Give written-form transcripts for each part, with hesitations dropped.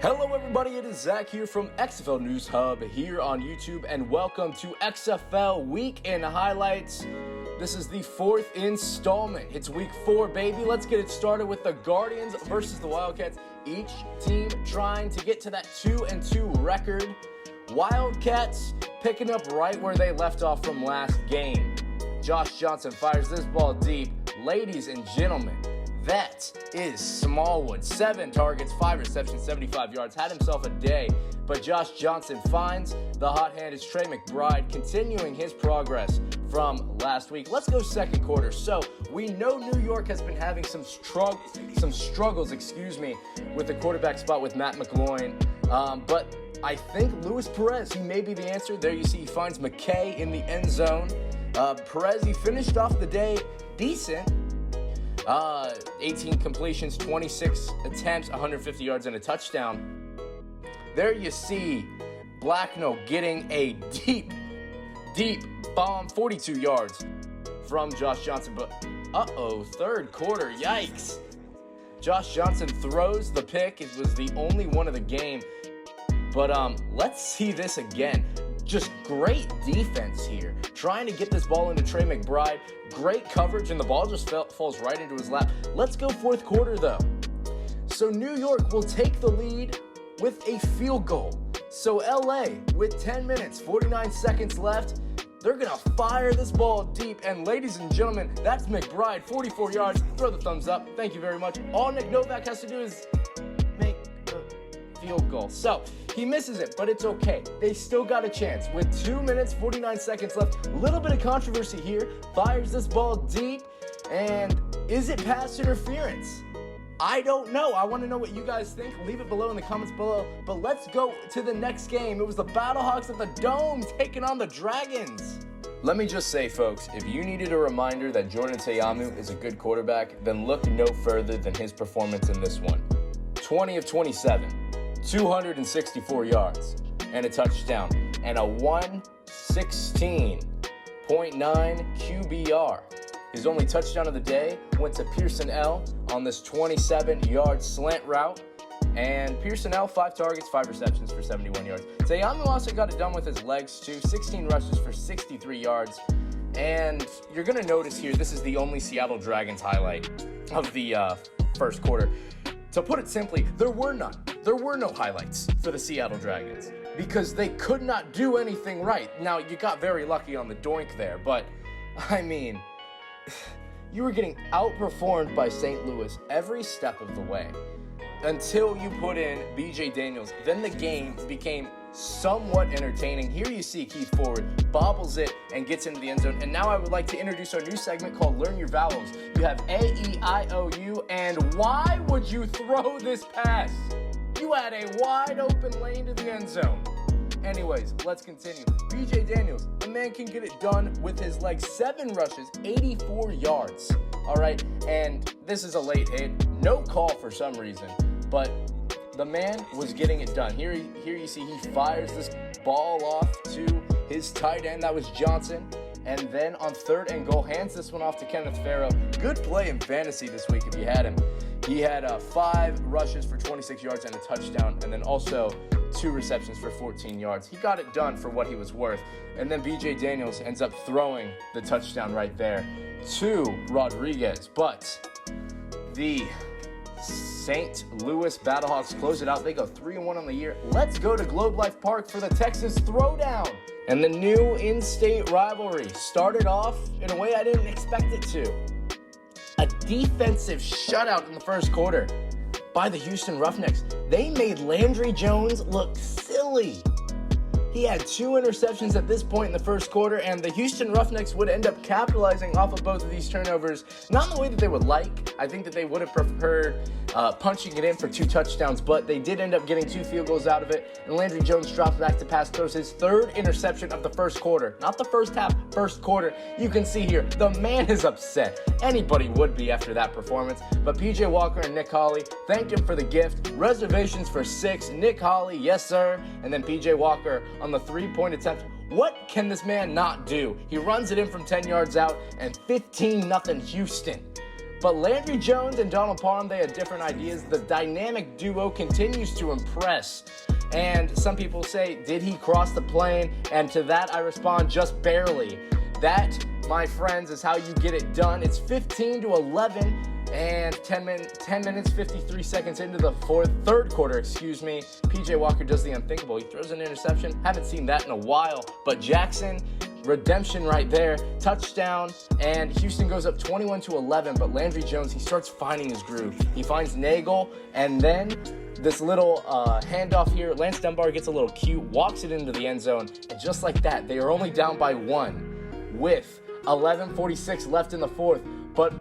Hello everybody, it is Zach here from XFL News Hub here on YouTube, and welcome to XFL Week in Highlights. This is the fourth installment. It's week 4, baby. Let's get it started with the Guardians versus the Wildcats. Each team trying to get to that 2-2 record. Wildcats picking up right where they left off from last game. Josh Johnson fires this ball deep. Ladies and gentlemen, that is Smallwood. 7 targets, 5 receptions, 75 yards. Had himself a day. But Josh Johnson finds the hot hand. It's Trey McBride continuing his progress from last week. Let's go second quarter. So we know New York has been having some struggles, with the quarterback spot with Matt McGloin. But I think Luis Perez, he may be the answer. There you see he finds McKay in the end zone. Perez, he finished off the day decent. 18 completions, 26 attempts, 150 yards, and a touchdown. There you see Blackno getting a deep bomb, 42 yards from Josh Johnson. But, third quarter, yikes. Josh Johnson throws the pick. It was the only one of the game. But let's see this again. Just great defense here. Trying to get this ball into Trey McBride. Great coverage, and the ball just falls right into his lap. Let's go fourth quarter, though. So New York will take the lead with a field goal. So LA, with 10 minutes, 49 seconds left, they're going to fire this ball deep. And ladies and gentlemen, that's McBride, 44 yards. Throw the thumbs up. Thank you very much. All Nick Novak has to do is make a field goal. So he misses it, but it's okay. They still got a chance. With 2 minutes, 49 seconds left, a little bit of controversy here. Fires this ball deep, and is it pass interference? I don't know. I want to know what you guys think. Leave it below in the comments below. But let's go to the next game. It was the Battlehawks at the Dome taking on the Dragons. Let me just say, folks, if you needed a reminder that Jordan Ta'amu is a good quarterback, then look no further than his performance in this one. 20 of 27. 264 yards and a touchdown and a 116.9 QBR. His only touchdown of the day went to Pearson L on this 27-yard slant route. And Pearson L, 5 targets, 5 receptions for 71 yards. Ta'amu also got it done with his legs too. 16 rushes for 63 yards. And you're going to notice here, this is the only Seattle Dragons highlight of the first quarter. To put it simply, there were none. There were no highlights for the Seattle Dragons because they could not do anything right. Now, you got very lucky on the doink there, but, I mean, you were getting outperformed by St. Louis every step of the way until you put in B.J. Daniels. Then the game became somewhat entertaining. Here you see Keith Forward bobbles it and gets into the end zone. And now I would like to introduce our new segment called Learn Your Vowels. You have A, E, I, O, U, and why would you throw this pass? You had a wide open lane to the end zone. Anyways, let's continue. B.J. Daniels, the man can get it done with his legs. 7 rushes, 84 yards. All right, and this is a late hit. No call for some reason, but the man was getting it done. Here you see he fires this ball off to his tight end. That was Johnson. And then on 3rd and goal, hands this one off to Kenneth Ferro. Good play in fantasy this week if you had him. He had 5 rushes for 26 yards and a touchdown, and then also 2 receptions for 14 yards. He got it done for what he was worth. And then B.J. Daniels ends up throwing the touchdown right there to Rodriguez. But the St. Louis Battlehawks close it out. They go 3-1 on the year. Let's go to Globe Life Park for the Texas Throwdown. And the new in-state rivalry started off in a way I didn't expect it to. A defensive shutout in the first quarter by the Houston Roughnecks. They made Landry Jones look silly. He had 2 interceptions at this point in the first quarter, and the Houston Roughnecks would end up capitalizing off of both of these turnovers. Not in the way that they would like. I think that they would have preferred punching it in for 2 touchdowns, but they did end up getting 2 field goals out of it, and Landry Jones drops back to pass, throws his 3rd interception of the first quarter. Not the first half, first quarter. You can see here, the man is upset. Anybody would be after that performance, but PJ Walker and Nick Hawley thanked him for the gift. Reservations for 6. Nick Hawley, yes sir, and then PJ Walker on the 3-point attempt. What can this man not do? He runs it in from 10 yards out, and 15-0 Houston. But Landry Jones and Donald Parham, they had different ideas. The dynamic duo continues to impress. And some people say, did he cross the plane? And to that I respond, just barely. That, my friends, is how you get it done. It's 15-11 and 10 minutes, 53 seconds into the third quarter, PJ Walker does the unthinkable. He throws an interception. Haven't seen that in a while. But Jackson, redemption right there, touchdown, and Houston goes up 21-11. But Landry Jones, he starts finding his groove. He finds Nagel, and then this little handoff here. Lance Dunbar gets a little cute, walks it into the end zone, and just like that, they are only down by 1 with 11:46 left in the fourth. But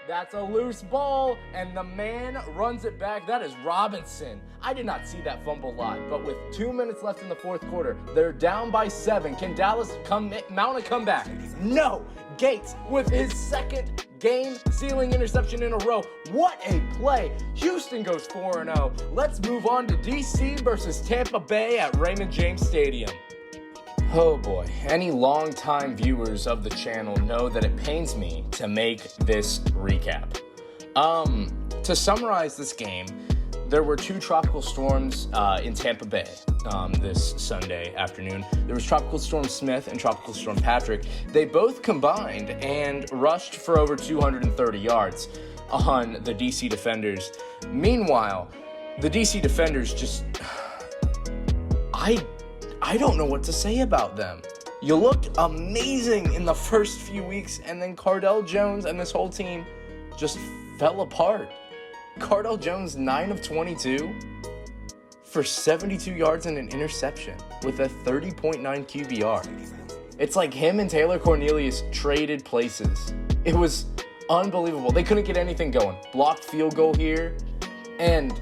that's a loose ball, and the man runs it back. That is Robinson. I did not see that fumble live, but with 2 minutes left in the fourth quarter, they're down by 7. Can Dallas mount a comeback? No. Gates with his second game-sealing interception in a row. What a play. Houston goes 4-0. Let's move on to DC versus Tampa Bay at Raymond James Stadium. Oh boy, any longtime viewers of the channel know that it pains me to make this recap. To summarize this game, there were 2 tropical storms in Tampa Bay this Sunday afternoon. There was Tropical Storm Smith and Tropical Storm Patrick. They both combined and rushed for over 230 yards on the DC Defenders. Meanwhile, the DC Defenders just... I don't know what to say about them. You looked amazing in the first few weeks, and then Cardell Jones and this whole team just fell apart. Cardell Jones, 9 of 22 for 72 yards and an interception with a 30.9 QBR. It's like him and Taylor Cornelius traded places. It was unbelievable. They couldn't get anything going. Blocked field goal here, and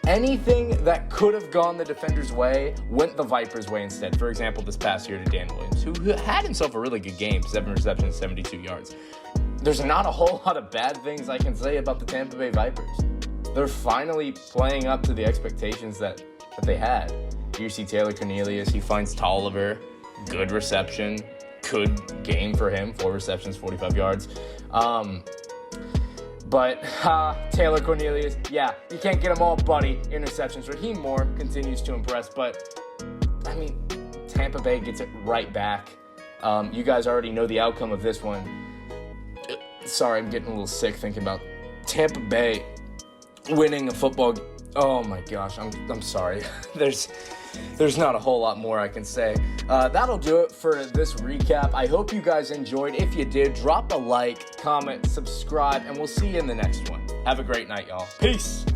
anything that could have gone the Defenders' way went the Vipers' way instead. For example, this past year to Dan Williams, who had himself a really good game, 7 receptions, 72 yards. There's not a whole lot of bad things I can say about the Tampa Bay Vipers. They're finally playing up to the expectations that they had. You see Taylor Cornelius, he finds Tolliver, good reception, good game for him, 4 receptions, 45 yards. But Taylor Cornelius, yeah, you can't get them all, buddy. Interceptions. Raheem Moore continues to impress, but, I mean, Tampa Bay gets it right back. You guys already know the outcome of this one. Sorry, I'm getting a little sick thinking about Tampa Bay winning a football. Oh, my gosh, I'm sorry. There's not a whole lot more I can say. That'll do it for this recap. I hope you guys enjoyed. If you did, drop a like, comment, subscribe, and we'll see you in the next one. Have a great night, y'all. Peace.